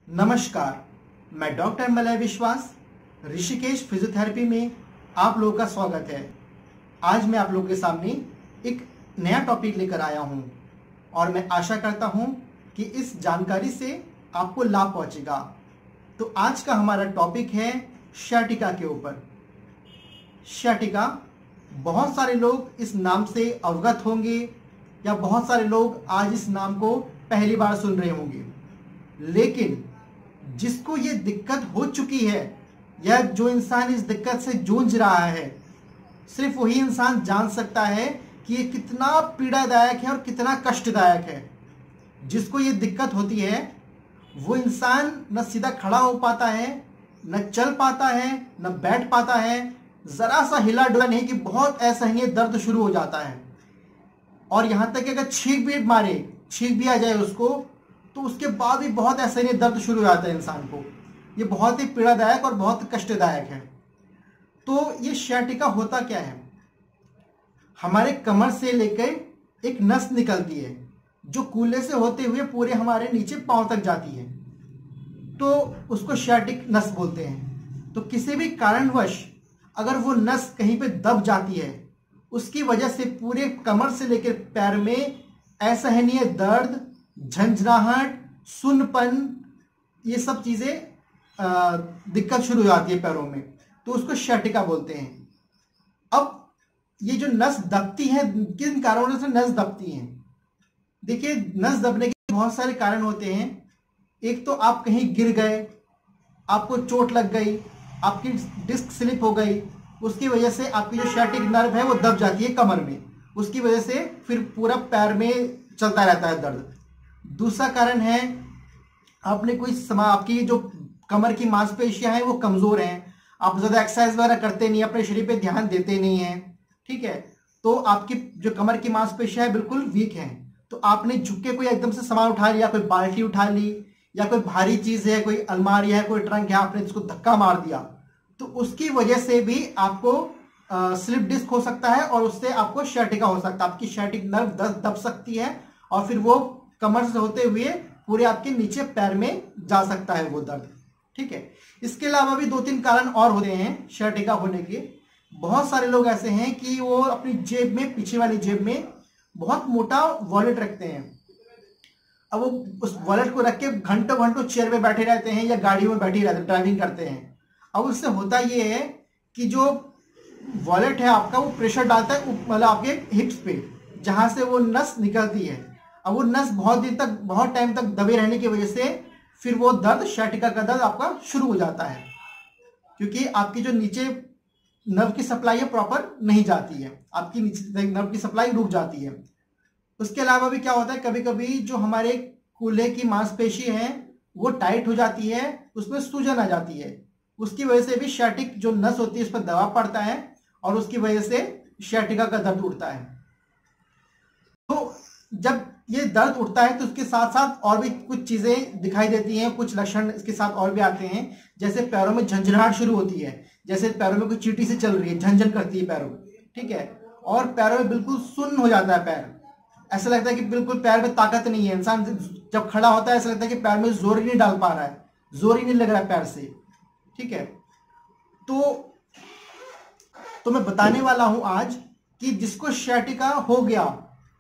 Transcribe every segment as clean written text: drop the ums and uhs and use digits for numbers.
नमस्कार, मैं doctor Malay विश्वास ऋषिकेश फिजियोथेरेपी में आप लोगों का स्वागत है। आज मैं आप लोगों के सामने एक नया टॉपिक लेकर आया हूं और मैं आशा करता हूं कि इस जानकारी से आपको लाभ पहुंचेगा। तो आज का हमारा टॉपिक है सciatica के ऊपर। सciatica, बहुत सारे लोग इस नाम से अवगत होंगे या बहुत सारे लोग आज इस नाम को पहली बार सुन रहे होंगे, लेकिन जिसको ये दिक्कत हो चुकी है या जो इंसान इस दिक्कत से जूझ रहा है, सिर्फ वही इंसान जान सकता है कि ये कितना पीड़ादायक है और कितना कष्टदायक है। जिसको ये दिक्कत होती है वो इंसान न सीधा खड़ा हो पाता है, न चल पाता है, न बैठ पाता है, जरा सा हिला डुला नहीं कि बहुत असहनीय दर्द शुरू हो जाता है। और यहां तक कि अगर छींक भी आ जाए उसको, तो उसके बाद भी बहुत असहनीय दर्द शुरू हो जाता है इंसान को। ये बहुत ही पीड़ादायक और बहुत कष्टदायक है। तो ये sciatica होता क्या है? हमारे कमर से लेकर एक नस निकलती है जो कूल्हे से होते हुए पूरे हमारे नीचे पांव तक जाती है, तो उसको sciatic नस बोलते हैं। तो किसी भी कारणवश अगर वो नस कहीं पे दब जाती है, उसकी वजह से पूरे कमर से लेकर पैर में असहनीय दर्द, झंझनाहट, सुन्नपन, ये सब चीजें दिक्कत शुरू हो जाती है पैरों में, तो उसको sciatica बोलते हैं। अब ये जो नस दबती है, किन कारणों से नस दबती है? देखिए, नस दबने के बहुत सारे कारण होते हैं। एक तो आप कहीं गिर गए, आपको चोट लग गई, आपकी डिस्क स्लिप हो गई, उसकी वजह से आपकी जो sciatic नर्व है वो दब जाती है कमर में, उसकी वजह से फिर पूरा पैर में चलता रहता है दर्द। दूसरा कारण है आपने आपकी जो कमर की मांसपेशियां हैं वो कमजोर हैं, आप ज्यादा एक्सरसाइज वगैरह करते नहीं, अपने शरीर पे ध्यान देते नहीं हैं, ठीक है? तो आपकी जो कमर की मांसपेशियां हैं बिल्कुल वीक हैं। तो आपने झुक के कोई एकदम से सामान उठा लिया, कोई बाल्टी उठा ली या कोई भारी चीज है, कोई अलमारी है, कोई ट्रंक है, आपने जिसको धक्का मार दिया, तो उसकी वजह से भी आपको स्लिप डिस्क हो सकता है और उससे आपको sciatica हो सकता है। आपकी sciatic नर्व दब सकती है और फिर वो कमर से होते हुए पूरे आपके नीचे पैर में जा सकता है वो दर्द, ठीक है? इसके अलावा भी 2-3 कारण और होते हैं sciatica होने के। बहुत सारे लोग ऐसे हैं कि वो अपनी जेब में, पीछे वाली जेब में बहुत मोटा वॉलेट रखते हैं। अब वो उस वॉलेट को रख के घंटों घंटों चेयर में बैठे रहते हैं या गाड़ी में बैठे रहते हैं, ड्राइविंग करते हैं। अब उससे होता ये है कि जो वॉलेट है आपका, वो प्रेशर डालता है मतलब आपके हिप्स पे, जहां से वो नस निकलती है। अब वो नस बहुत टाइम तक दबे रहने की वजह से फिर वो दर्द, sciatica का दर्द आपका शुरू हो जाता है, क्योंकि आपकी जो नीचे नर्व की सप्लाई है प्रॉपर नहीं जाती है, आपकी नीचे नर्व की सप्लाई रुक जाती है। उसके अलावा भी क्या होता है, कभी कभी जो हमारे कूल्हे की मांसपेशी है वो टाइट हो जाती है, उसमें सूजन आ जाती है, उसकी वजह से भी sciatic जो नस होती है उस पर दबाव पड़ता है और उसकी वजह से sciatica का दर्द उठता है। तो जब ये दर्द उठता है तो उसके साथ साथ और भी कुछ चीजें दिखाई देती हैं, कुछ लक्षण इसके साथ और भी आते हैं। जैसे पैरों में झंझनाहट शुरू होती है, जैसे पैरों में कोई चींटी से चल रही है, झंझन करती है पैरों में, ठीक है? और पैरों में बिल्कुल सुन्न हो जाता है पैर, ऐसा लगता है कि बिल्कुल पैर में ताकत नहीं है। इंसान जब खड़ा होता है ऐसा लगता है कि पैर में जोर ही नहीं डाल पा रहा है, जोर ही नहीं लग रहा है पैर से, ठीक है? तो मैं बताने वाला हूं आज कि जिसको sciatica हो गया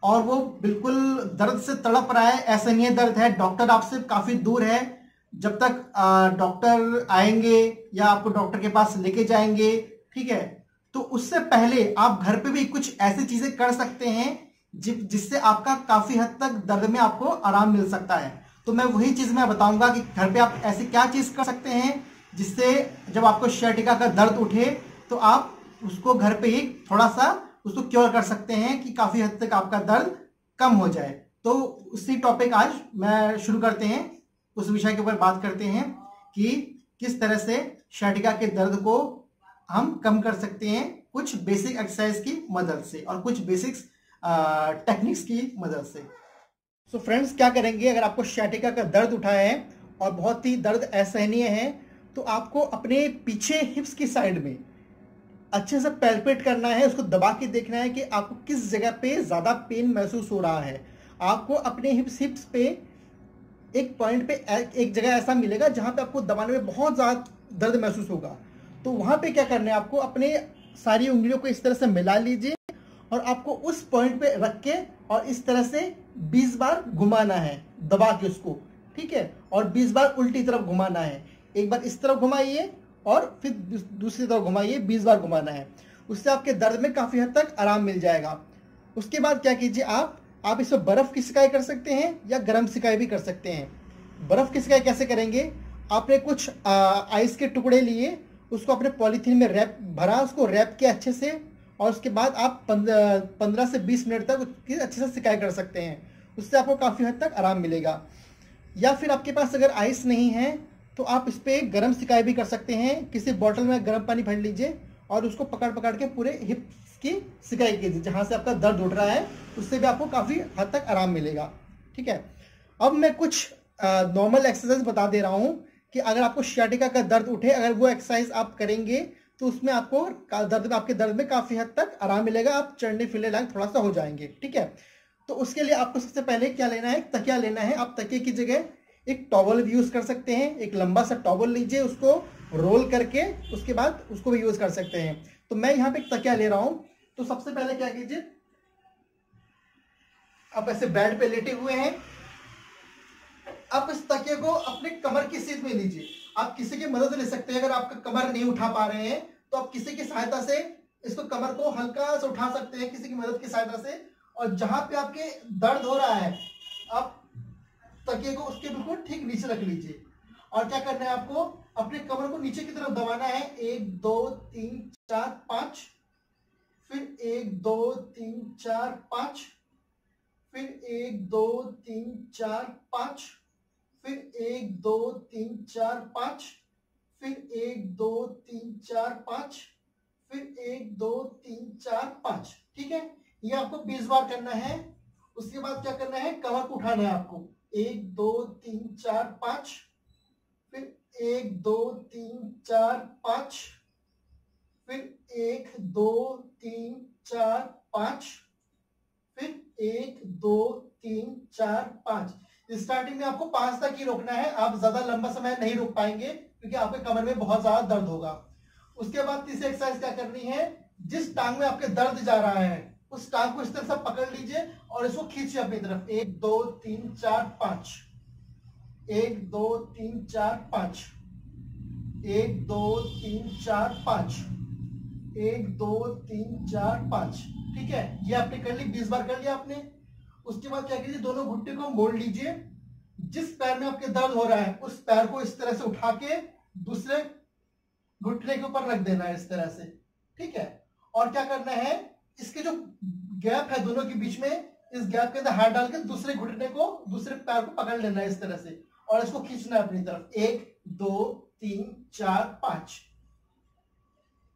और वो बिल्कुल दर्द से तड़प रहा है, असहनीय दर्द है, डॉक्टर आपसे काफी दूर है, जब तक डॉक्टर आएंगे या आपको डॉक्टर के पास लेके जाएंगे, ठीक है? तो उससे पहले आप घर पे भी कुछ ऐसी चीजें कर सकते हैं जिससे आपका काफी हद तक दर्द में आपको आराम मिल सकता है। तो मैं वही चीज मैं बताऊंगा कि घर पे आप ऐसी क्या चीज कर सकते हैं जिससे जब आपको sciatica का दर्द उठे तो आप उसको घर पे ही थोड़ा सा उसको क्योर कर सकते हैं कि काफी हद तक आपका दर्द कम हो जाए। तो उसी टॉपिक आज मैं शुरू करते हैं, उस विषय के ऊपर बात करते हैं कि किस तरह से sciatica के दर्द को हम कम कर सकते हैं कुछ बेसिक एक्सरसाइज की मदद से और कुछ बेसिक्स टेक्निक्स की मदद से। सो फ्रेंड्स, क्या करेंगे, अगर आपको sciatica का दर्द उठा है और बहुत ही दर्द असहनीय है, तो आपको अपने पीछे हिप्स की साइड में अच्छे से पैल्पेट करना है, उसको दबा के देखना है कि आपको किस जगह पे ज्यादा पेन महसूस हो रहा है। आपको अपने हिप्स पे एक पॉइंट पे एक जगह ऐसा मिलेगा जहां पे आपको दबाने में बहुत ज़्यादा दर्द महसूस होगा। तो वहां पे क्या करना है, आपको अपने सारी उंगलियों को इस तरह से मिला लीजिए और आपको उस पॉइंट पे रख के और इस तरह से 20 बार घुमाना है दबा के उसको, ठीक है। और 20 बार उल्टी तरफ घुमाना है। एक बार इस तरफ घुमाइए और फिर दूसरी तरफ घुमाइए, 20 बार घुमाना है। उससे आपके दर्द में काफ़ी हद तक आराम मिल जाएगा। उसके बाद क्या कीजिए, आप इसमें बर्फ़ की सिकाई कर सकते हैं या गर्म सिकाई भी कर सकते हैं। बर्फ़ की सिकाई कैसे करेंगे, आपने कुछ आइस के टुकड़े लिए, उसको अपने पॉलीथीन में रैप भरा, उसको रैप किया अच्छे से, और उसके बाद आप 15 से 20 मिनट तक उसकी अच्छे से सिकाई कर सकते हैं। उससे आपको काफ़ी हद तक आराम मिलेगा। या फिर आपके पास अगर आइस नहीं है तो आप इस पर गर्म सिकाई भी कर सकते हैं। किसी बॉटल में गर्म पानी भर लीजिए और उसको पकड़ पकड़ के पूरे हिप्स की सिकाई कीजिए, जहाँ से आपका दर्द उठ रहा है, उससे भी आपको काफ़ी हद तक आराम मिलेगा, ठीक है। अब मैं कुछ नॉर्मल एक्सरसाइज बता दे रहा हूँ कि अगर आपको सियाटिका का दर्द उठे, अगर वो एक्सरसाइज आप करेंगे तो उसमें आपको आपके दर्द में काफ़ी हद तक आराम मिलेगा। आप चढ़ने फिरने लायक थोड़ा सा हो जाएंगे, ठीक है। तो उसके लिए आपको सबसे पहले क्या लेना है, तकिया लेना है। आप तकिए की जगह एक टॉवल भी यूज़ कर सकते हैं। एक लंबा सा टॉवल लीजिए, उसको रोल करके उसके बाद उसको भी यूज़ कर सकते हैं। तो मैं यहाँ पे एक तकिया ले रहा हूँ। तो सबसे पहले क्या कीजिए, आप ऐसे बेड पे लेटे हुए हैं, आप इस तकिए को अपने कमर की सीध में लीजिए। आप किसी की मदद ले सकते हैं। अगर आपका कमर नहीं उठा पा रहे हैं तो आप किसी की सहायता से इसको कमर को हल्का से उठा सकते हैं, किसी की मदद की सहायता से। और जहां पे आपके दर्द हो रहा है, आप तकिए को उसके बिल्कुल ठीक नीचे रख लीजिए। और क्या करना है, आपको अपने कमर को नीचे की तरफ दबाना है। 1 2 3 4 5, फिर 1 2 3 4 5, फिर 1 2 3 4 5, फिर 1 2 3 4 5, फिर 1 2 3 4 5, फिर 1 2 3 4 5, ठीक है। ये आपको 20 बार करना है। उसके बाद क्या करना है, कमर को उठाना है आपको। 1 2 3 4 5, फिर 1 2 3 4 5, फिर 1 2 3 4 5, फिर 1 2 3 4 5। स्टार्टिंग में आपको 5 तक ही रोकना है। आप ज्यादा लंबा समय नहीं रोक पाएंगे क्योंकि आपके कमर में बहुत ज्यादा दर्द होगा। उसके बाद तीसरी एक्सरसाइज क्या करनी है, जिस टांग में आपके दर्द जा रहा है उस टांग को इस तरह से पकड़ लीजिए और इसको खींचिए अपनी तरफ। 1 2 3 4 5, 1 2 3 4 5, 1 2 3 4 5, 1 2 3 4 5, ठीक है। ये आपने कर ली, 20 बार कर लिया आपने। उसके बाद क्या कीजिए, दोनों घुटने को मोड़ लीजिए। जिस पैर में आपके दर्द हो रहा है उस पैर को इस तरह से उठा के दूसरे घुटने के ऊपर रख देना है, इस तरह से, ठीक है। और क्या करना है, इसके जो गैप है दोनों के बीच में, इस गैप के अंदर हाथ डाल के दूसरे घुटने को, दूसरे पैर को पकड़ लेना है इस तरह से और इसको खींचना है अपनी तरफ। 1 2 3 4 5,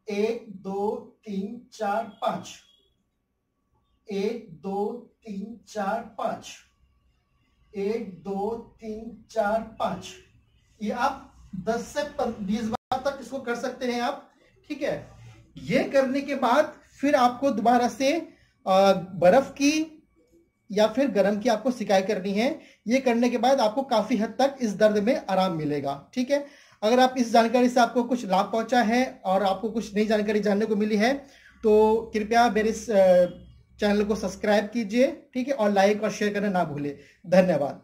1 2 3 4 5, 1 2 3 4 5, 1 2 3 4 5। ये आप 10 से 20 बार तक इसको कर सकते हैं आप, ठीक है। ये करने के बाद फिर आपको दोबारा से बर्फ की या फिर गर्म की आपको सिकाई करनी है। ये करने के बाद आपको काफी हद तक इस दर्द में आराम मिलेगा, ठीक है। अगर आप इस जानकारी से आपको कुछ लाभ पहुंचा है और आपको कुछ नई जानकारी जानने को मिली है तो कृपया मेरे इस चैनल को सब्सक्राइब कीजिए, ठीक है, और लाइक और शेयर करना ना भूलें। धन्यवाद।